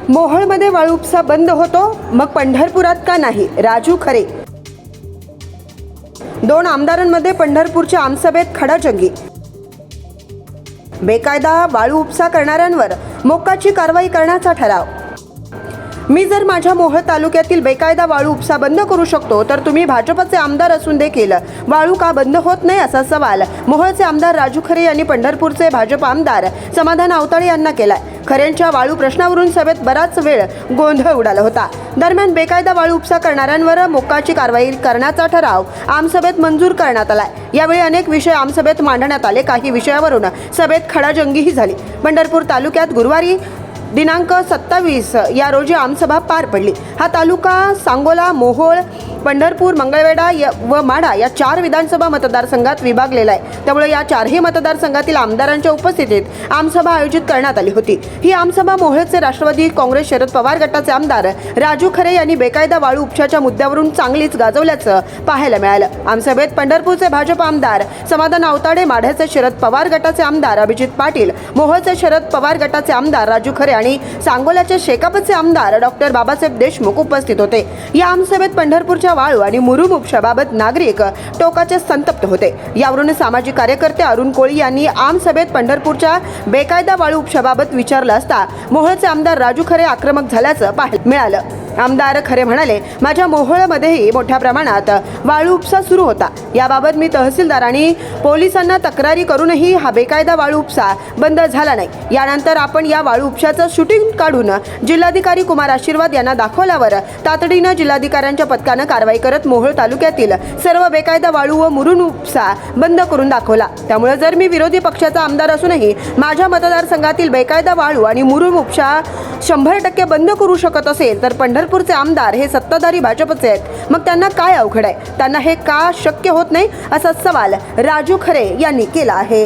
मोहोळमध्ये वाळू उपसा बंद होतो, मग पंढरपुरात का नाही? राजू खरे. 2 आमदारांमध्ये पंढरपूरच्या आमसभेत खडाजंगी. बेकायदा वाळू उपसा करणाऱ्यांवर मोक्काची कारवाई करण्याचा ठराव. मी जर माझ्या मोहोळ तालुक्यातील बेकायदा वाळू उपसा बंद करू शकतो, तर तुम्ही भाजपचे आमदार असून देखील वाळू का बंद होत नाही, असा सवाल मोहोळचे आमदार राजू खरे यांनी पंढरपूरचे भाजप आमदार समाधान आवताळे यांना केलाय. खरेंच्या वाळू प्रश्नावरून सभेत बराच वेळ गोंधळ उडाला होता. दरम्यान बेकायदा वाळू उपसा करणाऱ्यांवर मोक्काची कारवाई करण्याचा ठराव आमसभेत मंजूर करण्यात आलाय. यावेळी अनेक विषय आमसभेत मांडण्यात आले. काही विषयावरून सभेत खडाजंगीही झाली. पंढरपूर तालुक्यात गुरुवारी दिनांक 27 या रोजी आमसभा पार पडली. हा तालुका सांगोला, मोहोळ, पंढरपूर, मंगळवेढा व माढा या 4 विधानसभा मतदारसंघात विभागलेला आहे. त्यामुळे या 4ही मतदारसंघातील आमदारांच्या उपस्थितीत आमसभा आयोजित करण्यात आली होती. ही आमसभा मोहोळचे राष्ट्रवादी काँग्रेस शरद पवार गटाचे आमदार राजू खरे यांनी बेकायदा वाळू उपशाच्या मुद्द्यावरून चांगलीच गाजवल्याचं पाहायला मिळालं. आमसभेत पंढरपूरचे भाजप आमदार समाधान आवताडे, माढ्याचे शरद पवार गटाचे आमदार अभिजित पाटील, मोहोळचे शरद पवार गटाचे आमदार राजू खरे आणि सांगोल्याचे शेकापचे आमदार डॉक्टर बाबासाहेब देशमुख उपस्थित होते. या आमसभेत पंढरपूरच्या वाळू आणि मुरुम उपशाबाबत नागरिक टोकाचे संतप्त होते. यावरून सामाजिक कार्यकर्ते अरुण कोळी यांनी आमसभेत पंढरपूरच्या बेकायदा वाळू उपशाबाबत विचारलं असता मोहोळचे आमदार राजू खरे आक्रमक झाल्याचं पाहायला मिळालं. आमदार खरे म्हणाले, माझ्या मोहोळमध्येही मोठ्या प्रमाणात वाळू उपसा सुरू होता. याबाबत मी तहसीलदार आणि पोलिसांना तक्रारी करूनही हा बेकायदा वाळू उपसा बंद झाला नाही. यानंतर आपण या वाळू उपशाचं शूटिंग काढून जिल्हाधिकारी कुमार आशीर्वाद यांना दाखवल्यावर तातडीनं जिल्हाधिकाऱ्यांच्या पथकानं कारवाई करत मोहोळ तालुक्यातील सर्व बेकायदा वाळू व मुरुम उपसा बंद करून दाखवला. त्यामुळे जर मी विरोधी पक्षाचा आमदार असूनही माझ्या मतदारसंघातील बेकायदा वाळू आणि मुरुम उपसा 100% बंद करू शकत असेल, तर पंढरपूरचे आमदार हे सत्ताधारी भाजपचे आहेत. मग त्यांना काय अवघड आहे? त्यांना हे का शक्य होत नाही, असा सवाल राजू खरे यांनी केला आहे.